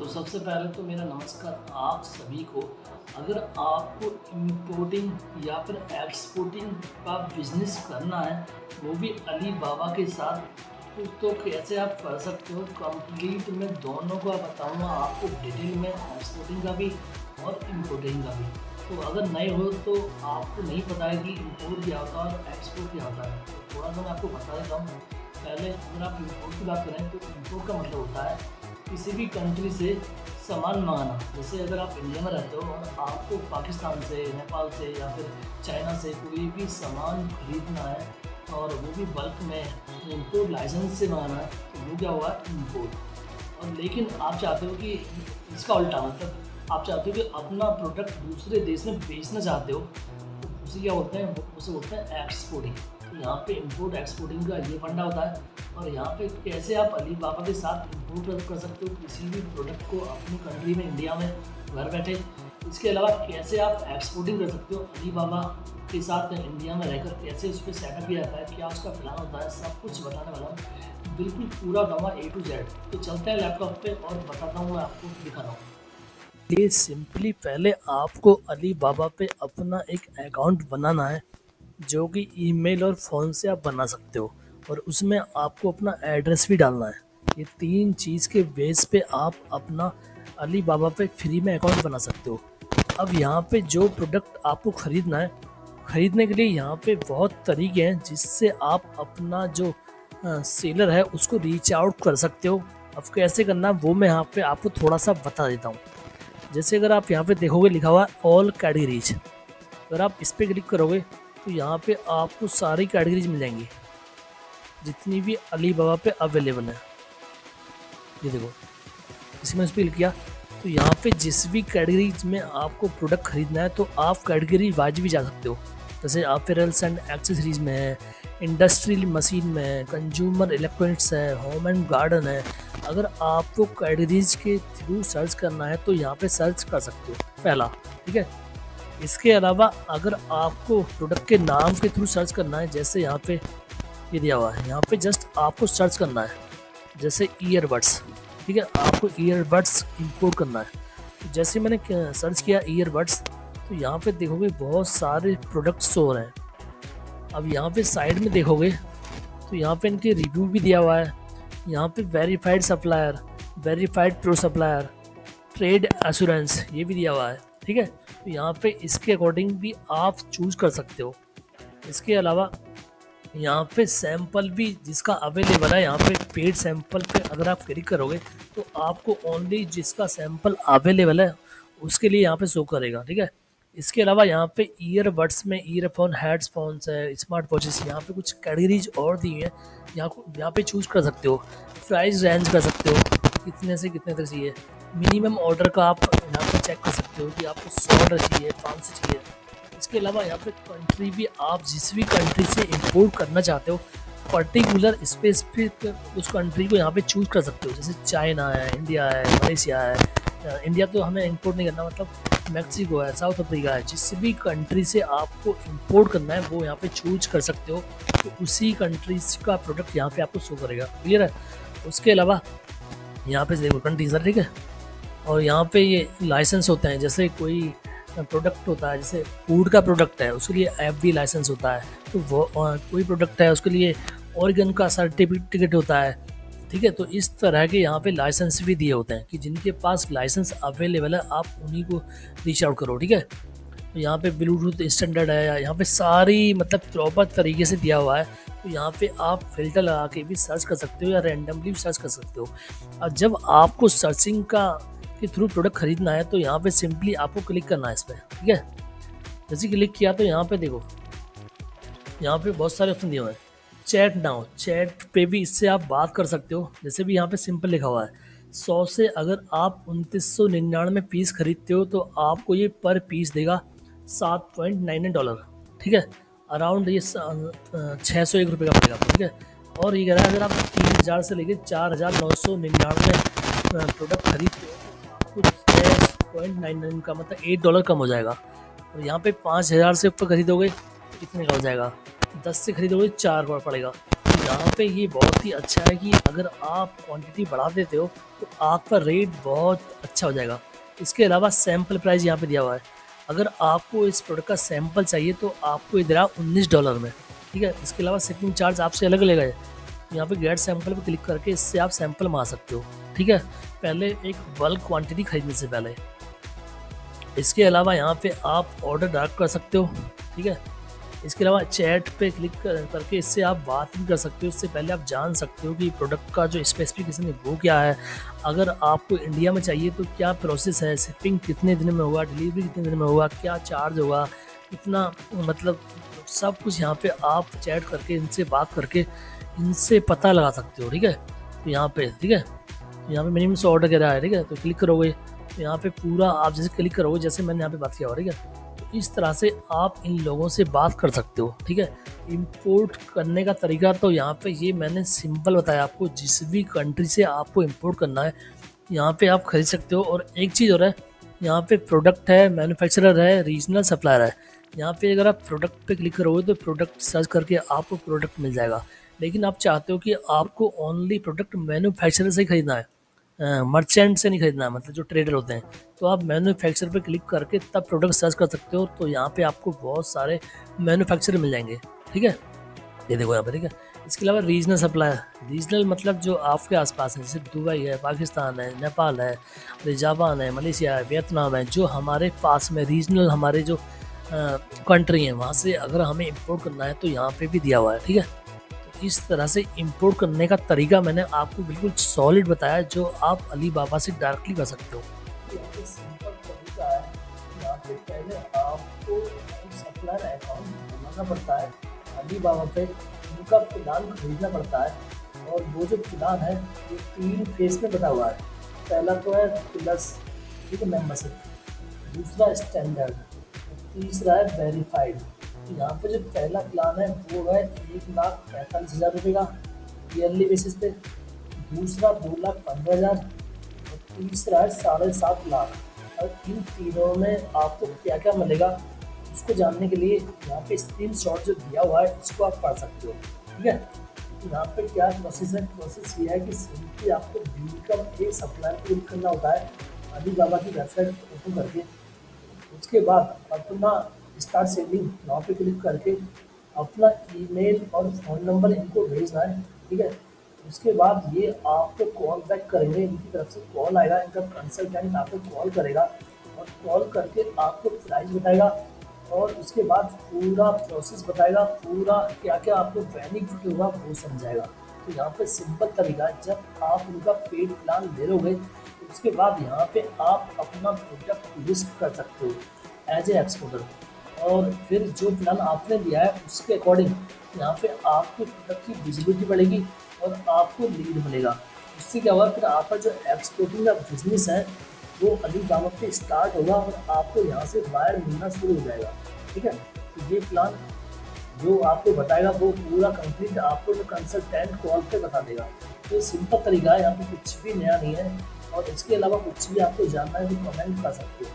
तो सबसे पहले तो मेरा नमस्कार आप सभी को। अगर आपको इम्पोर्टिंग या फिर एक्सपोर्टिंग का बिजनेस करना है, वो भी अली बाबा के साथ, तो कैसे आप कर सकते हो कंप्लीट मैं दोनों का बताऊंगा आपको डिटेल में, एक्सपोर्टिंग का भी और इम्पोर्टिंग का भी। तो अगर नए हो तो आपको नहीं पता है कि इम्पोर्ट क्या होता है और एक्सपोर्ट क्या होता है, तो थोड़ा सा मैं आपको बता देता हूँ। पहले अगर आप इम्पोर्ट की बात करें तो इम्पोर्ट का मतलब होता है किसी भी कंट्री से सामान मंगाना। जैसे अगर आप इंडिया में रहते हो और आपको पाकिस्तान से, नेपाल से या फिर चाइना से कोई भी सामान खरीदना है और वो भी बल्क में इम्पोर्ट लाइसेंस से मंगाना है, तो वो क्या हुआ इम्पोर्ट। और लेकिन आप चाहते हो कि इसका उल्टा, मतलब आप चाहते हो कि अपना प्रोडक्ट दूसरे देश में बेचना चाहते हो, तो उसे क्या बोलते हैं, उसे बोलते हैं एक्सपोर्टिंग। तो यहाँ पे इंपोर्ट एक्सपोर्टिंग का ये फंडा होता है। और यहाँ पे कैसे आप अली बाबा के साथ इंपोर्ट कर सकते हो किसी भी प्रोडक्ट को अपनी कंट्री में, इंडिया में घर बैठे। इसके अलावा कैसे आप एक्सपोर्टिंग कर सकते हो अली बाबा के साथ इंडिया में रहकर, कैसे उस पर सेटअप किया जाता है, क्या उसका प्लान होता है, सब कुछ बताने वाला हूँ। बिल्कुल पूरा बताऊँगा A to Z। तो चलते हैं लैपटॉप पे और बताता हूँ, मैं आपको दिखा रहा हूँ। ये सिंपली पहले आपको अली बाबा पे अपना एक अकाउंट बनाना है, जो कि ईमेल और फ़ोन से आप बना सकते हो, और उसमें आपको अपना एड्रेस भी डालना है। ये 3 चीज़ के बेस पे आप अपना अली बाबा पे फ्री में अकाउंट बना सकते हो। अब यहाँ पे जो प्रोडक्ट आपको ख़रीदना है, ख़रीदने के लिए यहाँ पे बहुत तरीके हैं जिससे आप अपना जो सेलर है उसको रीच आउट कर सकते हो। अब कैसे करना है वो मैं यहाँ पे आपको थोड़ा सा बता देता हूँ। जैसे अगर आप यहाँ पे देखोगे लिखा हुआ है ऑल कैटेगरीज, अगर आप इस पर क्लिक करोगे तो यहाँ पे आपको सारी कैटेगरीज मिल जाएंगी जितनी भी अली बाबा पे अवेलेबल है। ये देखो, इसमें इस पर क्लिक किया तो यहाँ पे जिस भी कैटेगरीज में आपको प्रोडक्ट खरीदना है तो आप कैटेगरी वाइज भी जा सकते हो। जैसे अपैरल्स एंड एक्सेसरीज में है, इंडस्ट्रियल मशीन में है, कंज्यूमर इलेक्ट्रॉनिक्स है, होम एंड गार्डन है। अगर आपको कैटेगरीज के थ्रू सर्च करना है तो यहाँ पे सर्च कर सकते हो पहला, ठीक है। इसके अलावा अगर आपको प्रोडक्ट के नाम के थ्रू सर्च करना है, जैसे यहाँ पे ये दिया हुआ है, यहाँ पे जस्ट आपको सर्च करना है जैसे ईयरबड्स, ठीक है। आपको ईयरबड्स इंपोर्ट करना है। तो जैसे मैंने सर्च किया ईयरबड्स, तो यहाँ पे देखोगे बहुत सारे प्रोडक्ट्स हो रहे हैं। अब यहाँ पे साइड में देखोगे तो यहाँ पे इनके रिव्यू भी दिया हुआ है। यहाँ पे verified supplier, verified pro supplier, trade assurance ये भी दिया हुआ है, ठीक है। तो यहाँ पे इसके अकॉर्डिंग भी आप चूज़ कर सकते हो। इसके अलावा यहाँ पे सैंपल भी जिसका अवेलेबल है, यहाँ पे पेड सैंपल पे अगर आप क्लिक करोगे तो आपको ओनली जिसका सैंपल अवेलेबल है उसके लिए यहाँ पे शो करेगा, ठीक है। इसके अलावा यहाँ पे ईयरबड्स में ईयरफोन, हेडफोन्स है, स्मार्ट वॉचेस, यहाँ पे कुछ कैटेगरीज और दी हैं। यहाँ पे चूज़ कर सकते हो, प्राइस रेंज कर सकते हो कितने से कितने तक चाहिए। मिनिमम ऑर्डर का आप यहाँ पे चेक कर सकते हो कि आपको 100 ऑर्डर चाहिए, 500 चाहिए। इसके अलावा यहाँ पे कंट्री भी, आप जिस भी कंट्री से इंपोर्ट करना चाहते हो पर्टिकुलर स्पेसिफिक उस कंट्री को यहाँ पे चूज़ कर सकते हो। जैसे चाइना है, इंडिया है, मलेशिया है। इंडिया तो हमें इंपोर्ट नहीं करना, मतलब मैक्सिको है, साउथ अफ्रीका है, जिस भी कंट्री से आपको इंपोर्ट करना है वो यहाँ पे चूज कर सकते हो। तो उसी कंट्रीज का प्रोडक्ट यहाँ पे आपको शो करेगा, क्लियर है। उसके अलावा यहाँ पे देखो कंट्रीज है, ठीक है। और यहाँ पे ये लाइसेंस होते हैं, जैसे कोई प्रोडक्ट होता है, जैसे फूड का प्रोडक्ट है उसके लिए FD लाइसेंस होता है। तो वो कोई प्रोडक्ट है उसके लिए ऑर्गन का सर्टिफिकेट होता है, ठीक है। तो इस तरह के यहाँ पे लाइसेंस भी दिए होते हैं कि जिनके पास लाइसेंस अवेलेबल है आप उन्हीं को रीच आउट करो, ठीक है। तो यहाँ पे ब्लूटूथ स्टैंडर्ड है, यहाँ पे सारी मतलब प्रॉपर तरीके से दिया हुआ है। तो यहाँ पे आप फिल्टर लगा के भी सर्च कर सकते हो या रैंडमली भी सर्च कर सकते हो। और जब आपको सर्चिंग का के थ्रू प्रोडक्ट खरीदना है तो यहाँ पे सिंपली आपको क्लिक करना है इस पर, ठीक है। जैसे क्लिक किया तो यहाँ पे देखो, यहाँ पे बहुत सारे ऑप्शन दिए हुए हैं। चैट नाउ, चैट पे भी इससे आप बात कर सकते हो। जैसे भी यहाँ पे सिंपल लिखा हुआ है 100 से अगर आप 2999 पीस खरीदते हो तो आपको ये पर पीस देगा $7.99, ठीक है। अराउंड ये 601 रुपये का पड़ेगा, ठीक है। और ये कह रहा है अगर आप 3000 से लेकर 4999 प्रोडक्ट खरीदते हो तो आपको 6.99 का मतलब $8 कम हो जाएगा। और यहाँ पे 5000 से ऊपर खरीदोगे तो कितने का हो जाएगा, 10 से खरीदोगे 4 का पड़ेगा। तो यहाँ पे ये बहुत ही अच्छा है कि अगर आप क्वांटिटी बढ़ा देते हो तो आपका रेट बहुत अच्छा हो जाएगा। इसके अलावा सैम्पल प्राइस यहाँ पे दिया हुआ है। अगर आपको इस प्रोडक्ट का सैम्पल चाहिए तो आपको इधर आ $19 में, ठीक है। इसके अलावा शिपिंग चार्ज आपसे अलग लेगा। यहाँ पे गेट सैंपल पे क्लिक करके इससे आप सैंपल मंगा सकते हो, ठीक है, पहले एक बल्क क्वांटिटी खरीदने से पहले। इसके अलावा यहाँ पे आप ऑर्डर डायरेक्ट कर सकते हो, ठीक है। इसके अलावा चैट पे क्लिक करके इससे आप बात भी कर सकते हो। इससे पहले आप जान सकते हो कि प्रोडक्ट का जो स्पेसिफिकेशन है वो क्या है। अगर आपको इंडिया में चाहिए तो क्या प्रोसेस है, शिपिंग कितने दिन में होगा, डिलीवरी कितने दिन में होगा, क्या चार्ज होगा, कितना, मतलब सब कुछ यहाँ पे आप चैट करके इनसे बात करके इनसे पता लगा सकते हो, ठीक है। तो यहाँ पे, ठीक है, यहाँ पे मिनिमम से ऑर्डर करा है, ठीक है, तो क्लिक करोगे तो यहाँ पे पूरा आप जैसे क्लिक करोगे, जैसे मैंने यहाँ पे बात किया हुआ, ठीक है। तो इस तरह से आप इन लोगों से बात कर सकते हो, ठीक है। इंपोर्ट करने का तरीका तो यहाँ पे ये मैंने सिंपल बताया आपको। जिस भी कंट्री से आपको इंपोर्ट करना है यहाँ पे आप खरीद सकते हो। और एक चीज़ और है, यहाँ पे प्रोडक्ट है, मैन्युफैक्चरर है, रीजनल सप्लायर है। यहाँ पे अगर आप प्रोडक्ट पे क्लिक करोगे तो प्रोडक्ट सर्च करके आपको प्रोडक्ट मिल जाएगा। लेकिन आप चाहते हो कि आपको ओनली प्रोडक्ट मैन्युफैक्चरर से ही खरीदना है, मर्चेंट से नहीं खरीदना है, मतलब जो ट्रेडर होते हैं, तो आप मैन्युफैक्चरर पे क्लिक करके तब प्रोडक्ट सर्च कर सकते हो। तो यहाँ पे आपको बहुत सारे मैन्युफैक्चरर मिल जाएंगे, ठीक है, ये देखो यहाँ पे, ठीक है। इसके अलावा रीजनल सप्लायर, रीजनल मतलब जो आपके आसपास है, जैसे दुबई है, पाकिस्तान है, नेपाल है, जापान है, मलेशिया है, वियतनाम है, जो हमारे पास में रीजनल हमारे जो कंट्री हैं वहाँ से अगर हमें इंपोर्ट करना है तो यहाँ पे भी दिया हुआ है, ठीक है। तो इस तरह से इंपोर्ट करने का तरीका मैंने आपको बिल्कुल सॉलिड बताया, जो आप अलीबाबा से डायरेक्टली कर सकते हो। ये सिंपल तरीका है। यहाँ पे पहले आपको सप्लायर अकाउंट बनाना पड़ता है अलीबाबा पे, उनका प्लान खरीदना पड़ता है। और वो जो प्लान है ये 3 फेज में बना हुआ है। पहला तो है प्लस, ठीक है, मेम्बरशिप, दूसरा स्टैंडर्ड, तीसरा है वेरीफाइड। यहाँ पे जो पहला प्लान है वो है 1,45,000 रुपये का ईयरली बेसिस पे, दूसरा 2,15,000 और तीसरा है 7.5 लाख। और इन तीनों में आपको क्या क्या मिलेगा उसको जानने के लिए यहाँ पे स्क्रीनशॉट जो दिया हुआ है इसको आप पढ़ सकते हो, ठीक है। तो यहाँ पे क्या प्रोसेस है, प्रोसेस ये है कि सिंपली आपको वेलकम एक सप्लायर को क्लिक करना होता है अलीबाबा की वेबसाइट ओपन करके। उसके बाद अपना स्टार्ट सेलिंग वहाँ पे क्लिक करके अपना ईमेल और फ़ोन नंबर इनको भेजना है, ठीक है। उसके बाद ये आपको कॉल बैक करेंगे, इनकी तरफ से कॉल आएगा, इनका कंसल्टेंट आपको कॉल करेगा और कॉल करके आपको प्राइस बताएगा और उसके बाद पूरा प्रोसेस बताएगा, पूरा क्या क्या आपको बेनिफिट होगा वो समझाएगा। तो यहाँ पे सिंपल तरीका है, जब आप उनका पेड प्लान ले लोगे तो उसके बाद यहाँ पे आप अपना प्रोडक्ट लिस्ट कर सकते हो एज ए एक्सपोर्टर। और फिर जो प्लान आपने लिया है उसके अकॉर्डिंग यहाँ पे आपके प्रोडक्ट की विजिबिलिटी बढ़ेगी और आपको लीड मिलेगा। उससे क्या होगा, फिर आपका जो एक्सपोर्टिंग का बिजनेस है वो अलीबाबा पे स्टार्ट होगा और आपको यहाँ से बायर मिलना शुरू हो जाएगा, ठीक है। तो ये प्लान जो आपको बताएगा वो पूरा कंप्लीट आपको जो कंसल्टेंट कॉल पे बता देगा। तो सिंपल तरीका है, यहाँ पे कुछ भी नया नहीं है। और इसके अलावा कुछ भी आपको जानना है तो कमेंट कर सकते हो।